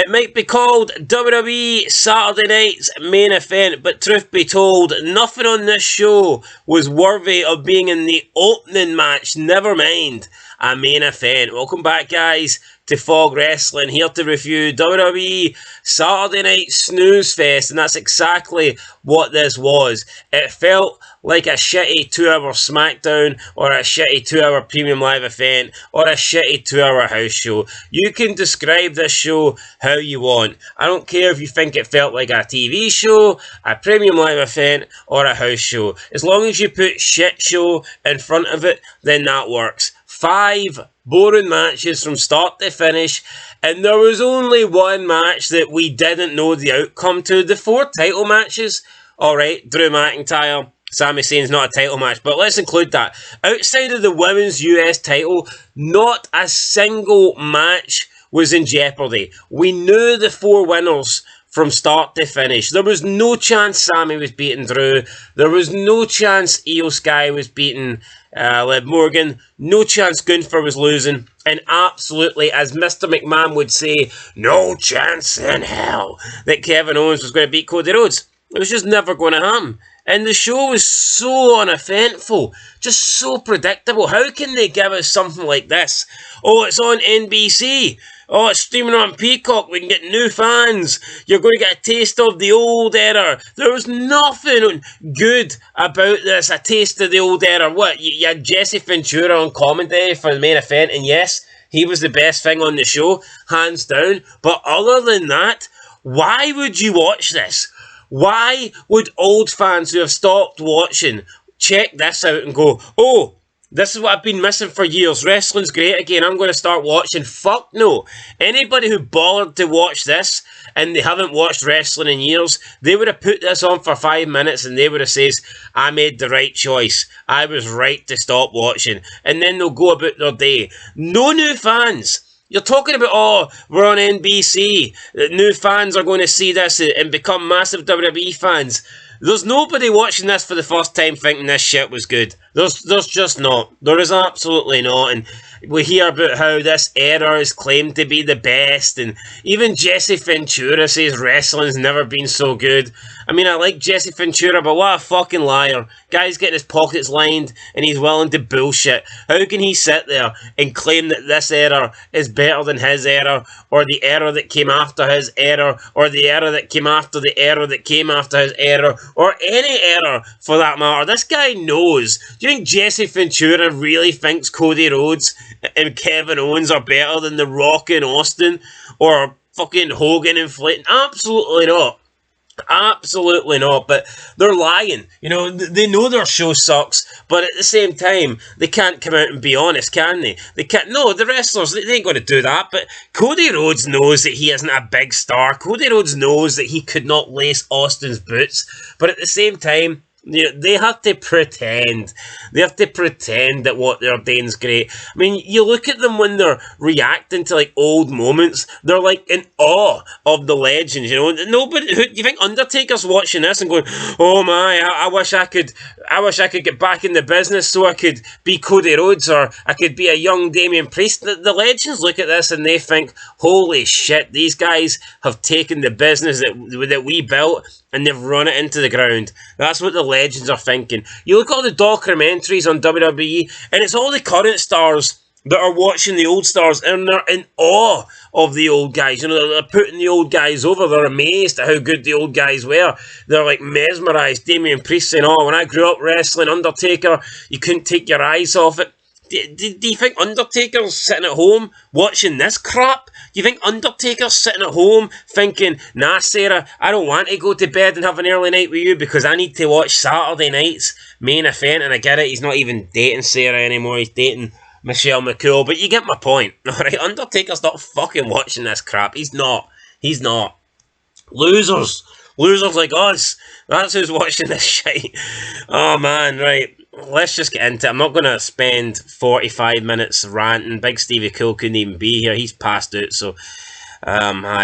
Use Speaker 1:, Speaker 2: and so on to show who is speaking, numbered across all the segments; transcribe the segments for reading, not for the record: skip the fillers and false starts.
Speaker 1: It might be called WWE Saturday Night's Main Event, but truth be told, nothing on this show was worthy of being in the opening match, never mind a main event. Welcome back, guys, to Fog Wrestling, here to review WWE Saturday Night Snooze Fest, and that's exactly what this was. It felt like a shitty 2-hour SmackDown, or a shitty 2-hour Premium Live event, or a shitty 2-hour house show. You can describe this show how you want. I don't care if you think it felt like a TV show, a Premium Live event, or a house show. As long as you put shit show in front of it, then that works. 5 boring matches from start to finish, and there was only one match that we didn't know the outcome to. The 4 title matches, alright, Drew McIntyre, Sami Zayn's not a title match, but let's include that. Outside of the women's US title, not a single match was in jeopardy. We knew the 4 winners from start to finish. There was no chance Sami was beating Drew. There was no chance Io Sky was beating Liv Morgan. No chance Gunther was losing. And absolutely, as Mr. McMahon would say, no chance in hell that Kevin Owens was going to beat Cody Rhodes. It was just never going to happen. And the show was so uneventful, just so predictable. How can they give us something like this? Oh, it's on NBC. Oh, it's streaming on Peacock. We can get new fans. You're going to get a taste of the old era. There was nothing good about this. A taste of the old era. What? You had Jesse Ventura on commentary for the main event, and yes, he was the best thing on the show, hands down. But other than that, why would you watch this? Why would old fans who have stopped watching check this out and go, oh, this is what I've been missing for years. Wrestling's great again. I'm going to start watching. Fuck no. Anybody who bothered to watch this and they haven't watched wrestling in years, they would have put this on for 5 minutes and they would have said, I made the right choice. I was right to stop watching. And then they'll go about their day. No new fans. You're talking about, oh, we're on NBC. New fans are going to see this and become massive WWE fans. There's nobody watching this for the first time thinking this shit was good. There's just not. There is absolutely not. And we hear about how this era is claimed to be the best. And even Jesse Ventura says wrestling's never been so good. I mean, I like Jesse Ventura, but what a fucking liar. Guy's getting his pockets lined and he's willing to bullshit. How can he sit there and claim that this era is better than his era, or the era that came after his era, or the era that came after the era that came after his era, or any era for that matter? This guy knows. Do you think Jesse Ventura really thinks Cody Rhodes and Kevin Owens are better than The Rock and Austin, or fucking Hogan and Flair? Absolutely not. Absolutely not. But they're lying. You know, they know their show sucks, but at the same time, they can't come out and be honest, can they? They can't. No, the wrestlers, they ain't going to do that. But Cody Rhodes knows that he isn't a big star. Cody Rhodes knows that he could not lace Austin's boots. But at the same time, you know, they have to pretend. They have to pretend that what they're doing is great. I mean, you look at them when they're reacting to like old moments. They're like in awe of the legends. You know, nobody. Do you think Undertaker's watching this and going, "Oh my, I wish I could get back in the business so I could be Cody Rhodes, or I could be a young Damian Priest." The legends look at this and they think, "Holy shit, these guys have taken the business that we built and they've run it into the ground." That's what the legends are thinking. You look at all the documentaries on WWE, and it's all the current stars that are watching the old stars, and they're in awe of the old guys. You know, they're putting the old guys over. They're amazed at how good the old guys were. They're like mesmerised. Damian Priest saying, "Oh, when I grew up wrestling Undertaker, you couldn't take your eyes off it." Do you think Undertaker's sitting at home watching this crap? Do you think Undertaker's sitting at home thinking, "Nah, Sarah, I don't want to go to bed and have an early night with you because I need to watch Saturday night's main event"? And I get it, he's not even dating Sarah anymore, he's dating Michelle McCool, but you get my point, alright? Undertaker's not fucking watching this crap. He's not. He's not. Losers like us, that's who's watching this shit. Oh man, right. Let's just get into it. I'm not going to spend 45 minutes ranting. Big Stevie Cool couldn't even be here. He's passed out, so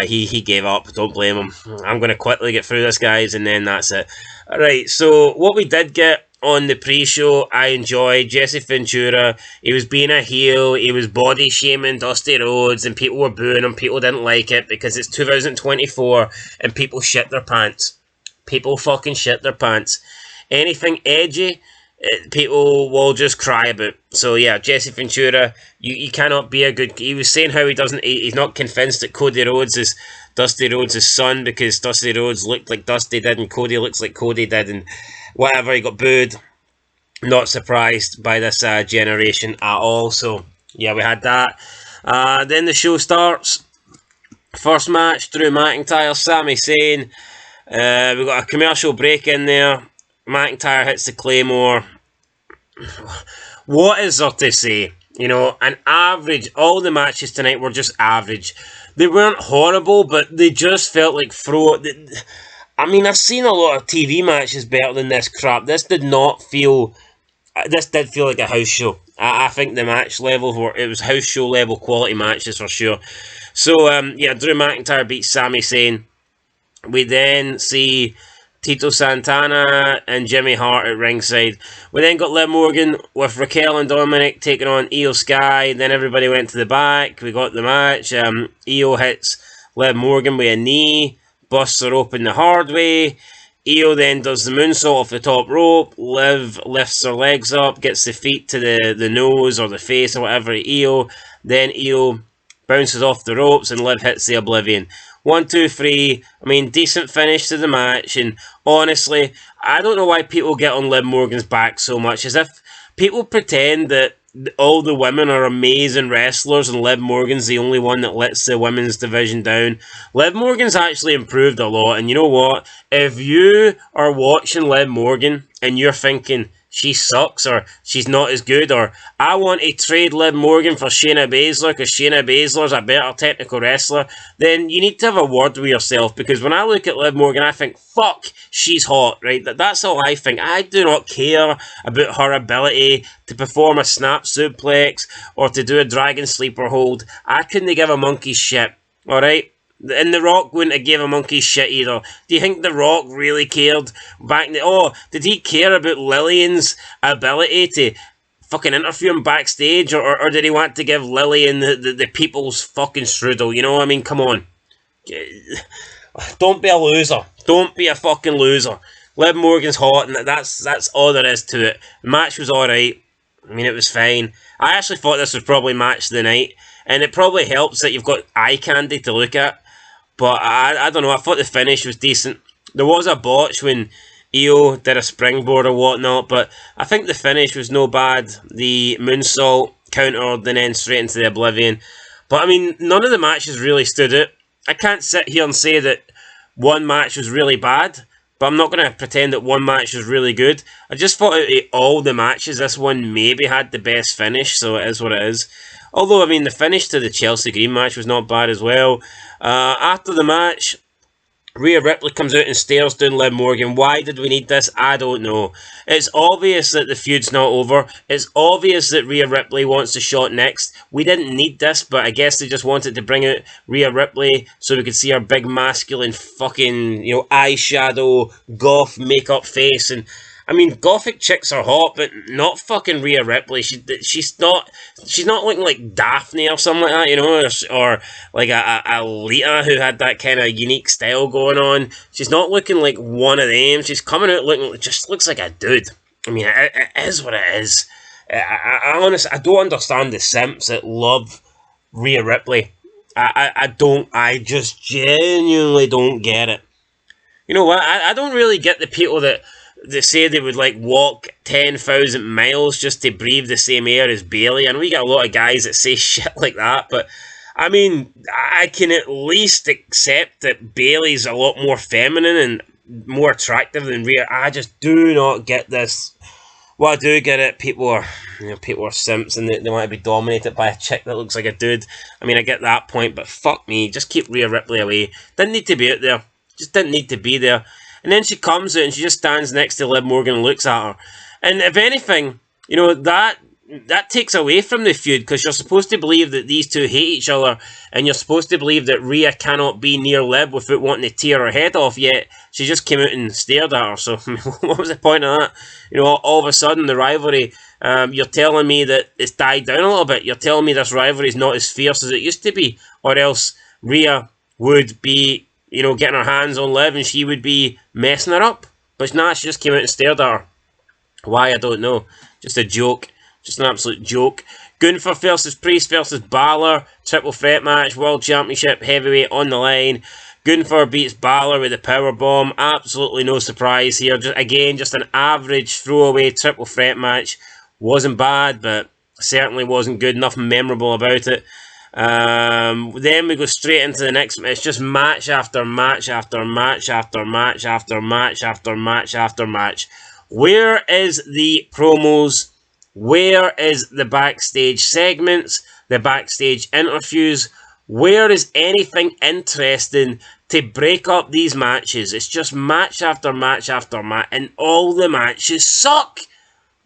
Speaker 1: he gave up. Don't blame him. I'm going to quickly get through this, guys, and then that's it. Alright, so what we did get on the pre-show, I enjoyed Jesse Ventura. He was being a heel. He was body shaming Dusty Rhodes, and people were booing him. People didn't like it because it's 2024 and people shit their pants. People fucking shit their pants. Anything edgy, people will just cry about. So yeah, Jesse Ventura, you cannot be a good... He was saying how he's not convinced that Cody Rhodes is Dusty Rhodes' son because Dusty Rhodes looked like Dusty did and Cody looks like Cody did and whatever. He got booed. Not surprised by this generation at all. So yeah, we had that. Then the show starts. First match, Drew McIntyre, Sami Zayn. We got a commercial break in there. McIntyre hits the Claymore. What is there to say? You know, an average. All the matches tonight were just average. They weren't horrible, but they just felt like I mean, I've seen a lot of TV matches better than this crap. This did feel like a house show. I think the match levels it was house show level quality matches for sure. So, yeah, Drew McIntyre beats Sami Zayn. We then see Tito Santana and Jimmy Hart at ringside. We then got Liv Morgan with Raquel and Dominic taking on Io Sky. Then everybody went to the back. We got the match. Io hits Liv Morgan with a knee. Busts her open the hard way. Io then does the moonsault off the top rope. Liv lifts her legs up, gets the feet to the nose or the face or whatever at Io. Then Io bounces off the ropes and Liv hits the Oblivion. 1, 2, 3. I mean, decent finish to the match. And honestly, I don't know why people get on Liv Morgan's back so much. As if people pretend that all the women are amazing wrestlers and Liv Morgan's the only one that lets the women's division down. Liv Morgan's actually improved a lot. And you know what? If you are watching Liv Morgan and you're thinking she sucks or she's not as good or I want to trade Liv Morgan for Shayna Baszler because Shayna Baszler's a better technical wrestler, then you need to have a word with yourself, because when I look at Liv Morgan I think, fuck, she's hot, right? That's all I think. I do not care about her ability to perform a snap suplex or to do a dragon sleeper hold. I couldn't give a monkey's shit, alright? And The Rock wouldn't have gave a monkey's shit either. Do you think The Rock really cared back then? Oh, did he care about Lillian's ability to fucking interview him backstage? Or did he want to give Lillian the people's fucking strudel? You know what I mean? Come on. Don't be a loser. Don't be a fucking loser. Liv Morgan's hot, and that's all there is to it. The match was alright. I mean, it was fine. I actually thought this was probably match of the night. And it probably helps that you've got eye candy to look at. But I don't know, I thought the finish was decent. There was a botch when Io did a springboard or whatnot, but I think the finish was no bad. The moonsault countered and then straight into the Oblivion. But I mean, none of the matches really stood out. I can't sit here and say that one match was really bad, but I'm not going to pretend that one match was really good. I just thought out of all the matches, this one maybe had the best finish, so it is what it is. Although, I mean, the finish to the Chelsea Green match was not bad as well. After the match, Rhea Ripley comes out and stares down Liv Morgan. Why did we need this? I don't know. It's obvious that the feud's not over. It's obvious that Rhea Ripley wants the shot next. We didn't need this, but I guess they just wanted to bring out Rhea Ripley so we could see her big masculine fucking, eyeshadow, goth makeup face. And I mean, gothic chicks are hot, but not fucking Rhea Ripley. She's not looking like Daphne or something like that, or like a Lita who had that kind of unique style going on. She's not looking like one of them. She's coming out looking, just looks like a dude. I mean, it is what it is. I honestly, I don't understand the simps that love Rhea Ripley. I just genuinely don't get it. You know what? I don't really get the people that say they would walk 10,000 miles just to breathe the same air as Bayley. I know you got a lot of guys that say shit like that, but I mean, I can at least accept that Bayley's a lot more feminine and more attractive than Rhea. I just do not get this. Well, I do get it. People are simps and they want to be dominated by a chick that looks like a dude. I mean, I get that point, but fuck me, just keep Rhea Ripley away. Didn't need to be out there. Just didn't need to be there. And then she comes out and she just stands next to Liv Morgan and looks at her. And if anything, that that takes away from the feud, because you're supposed to believe that these two hate each other, and you're supposed to believe that Rhea cannot be near Liv without wanting to tear her head off, yet she just came out and stared at her. So what was the point of that? You know, all of a sudden the rivalry, you're telling me that it's died down a little bit. You're telling me this rivalry is not as fierce as it used to be, or else Rhea would be, you know, getting her hands on Liv and she would be messing her up. But nah, she just came out and stared at her. Why, I don't know. Just a joke. Just an absolute joke. Gunther versus Priest versus Balor. Triple threat match. World Championship heavyweight on the line. Gunther beats Balor with a powerbomb. Absolutely no surprise here. Just an average throwaway triple threat match. Wasn't bad, but certainly wasn't good. Nothing memorable about it. Then we go straight into the next. It's just match after match after match after match after match after match after match. Where is the promos? Where is the backstage segments? The backstage interviews? Where is anything interesting to break up these matches? It's just match after match after match, and all the matches suck.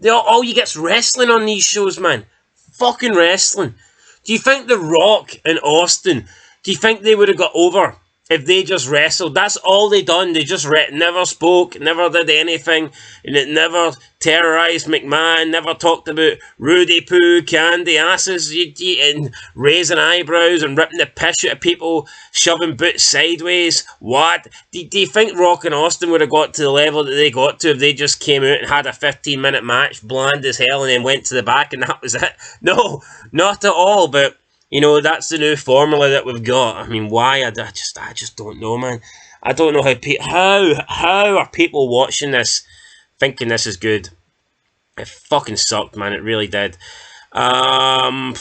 Speaker 1: All you get's wrestling on these shows, man. Fucking wrestling. Do you think The Rock and Austin, do you think they would have got over if they just wrestled? That's all they done. They just never spoke, never did anything, and it never terrorised McMahon, never talked about Rudy Poo, candy asses, and raising eyebrows and ripping the piss out of people, shoving boots sideways. What? Do you think Rock and Austin would have got to the level that they got to if they just came out and had a 15-minute match, bland as hell, and then went to the back and that was it? No, not at all, but you know, that's the new formula that we've got. I mean, why? I just don't know, man. I don't know how are people watching this thinking this is good. It fucking sucked, man. It really did. Right,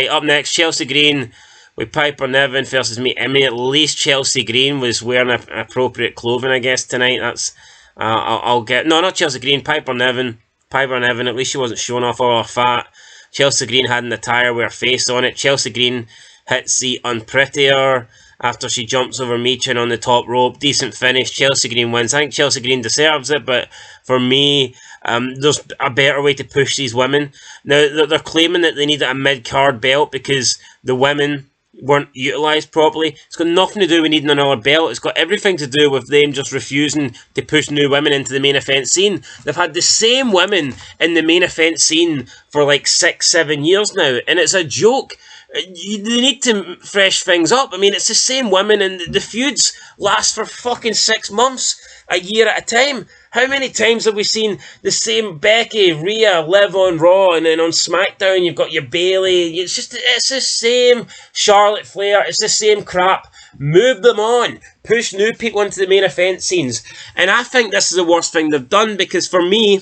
Speaker 1: up next, Chelsea Green with Piper Niven versus me. I mean, at least Chelsea Green was wearing appropriate clothing, I guess, tonight. That's I'll get... No, not Chelsea Green, Piper Niven. Piper Niven, at least she wasn't showing off all her fat. Chelsea Green had an attire with her face on it. Chelsea Green hits the Unprettier after she jumps over Michin on the top rope. Decent finish. Chelsea Green wins. I think Chelsea Green deserves it, but for me, there's a better way to push these women. Now, they're claiming that they need a mid-card belt because the women weren't utilised properly. It's got nothing to do with needing another belt. It's got everything to do with them just refusing to push new women into the main event scene. They've had the same women in the main event scene for like 6-7 years now, and it's a joke. They need to fresh things up. I mean, it's the same women, and the feuds last for fucking 6 months, a year at a time. How many times have we seen the same Becky, Rhea, Liv on Raw, and then on SmackDown you've got your Bayley? It's the same Charlotte Flair. It's the same crap. Move them on. Push new people into the main event scenes. And I think this is the worst thing they've done, because for me,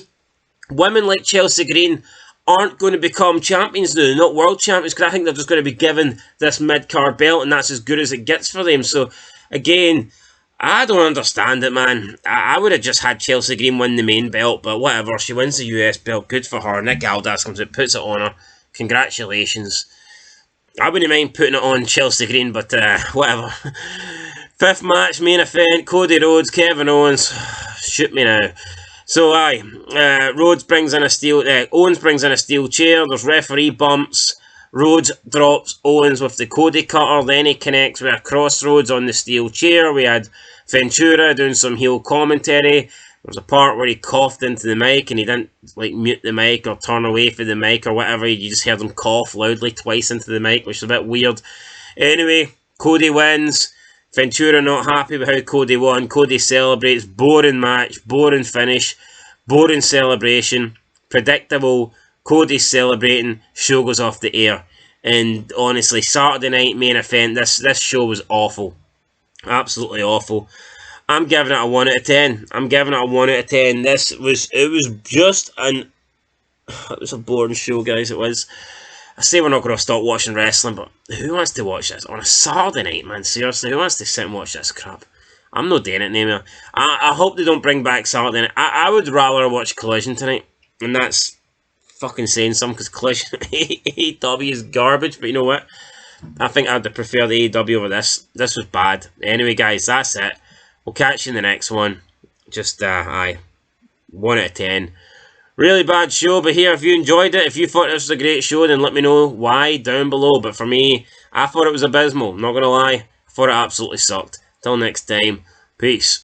Speaker 1: women like Chelsea Green aren't going to become champions now, not world champions, because I think they're just going to be given this mid-card belt, and that's as good as it gets for them. So, again, I don't understand it, man. I would have just had Chelsea Green win the main belt, but whatever. She wins the US belt. Good for her. Nick Aldis comes out, puts it on her. Congratulations. I wouldn't mind putting it on Chelsea Green, but whatever. Fifth match, main event. Cody Rhodes, Kevin Owens. Shoot me now. So, Rhodes brings in a steel... Owens brings in a steel chair. There's referee bumps. Rhodes drops Owens with the Cody cutter, then he connects with a crossroads on the steel chair. We had Ventura doing some heel commentary. There was a part where he coughed into the mic and he didn't like mute the mic or turn away from the mic or whatever. You just heard him cough loudly twice into the mic, which is a bit weird. Anyway, Cody wins. Ventura not happy with how Cody won. Cody celebrates. Boring match, boring finish, boring celebration, predictable. Cody's celebrating, show goes off the air. And honestly, Saturday night main event, this show was awful. Absolutely awful. I'm giving it a 1 out of 10. I'm giving it a 1 out of 10. It was a boring show, guys, it was. I say we're not going to stop watching wrestling, but who wants to watch this on a Saturday night, man? Seriously, who wants to sit and watch this crap? I'm not doing it anymore. I hope they don't bring back Saturday night. I would rather watch Collision tonight, and that's fucking saying something, because Collision AEW is garbage, but you know what? I think I'd prefer the AEW over this. This was bad. Anyway, guys, that's it. We'll catch you in the next one. Just, 1 out of 10. Really bad show, but here, if you enjoyed it, if you thought this was a great show, then let me know why down below. But for me, I thought it was abysmal. Not going to lie. I thought it absolutely sucked. Till next time, peace.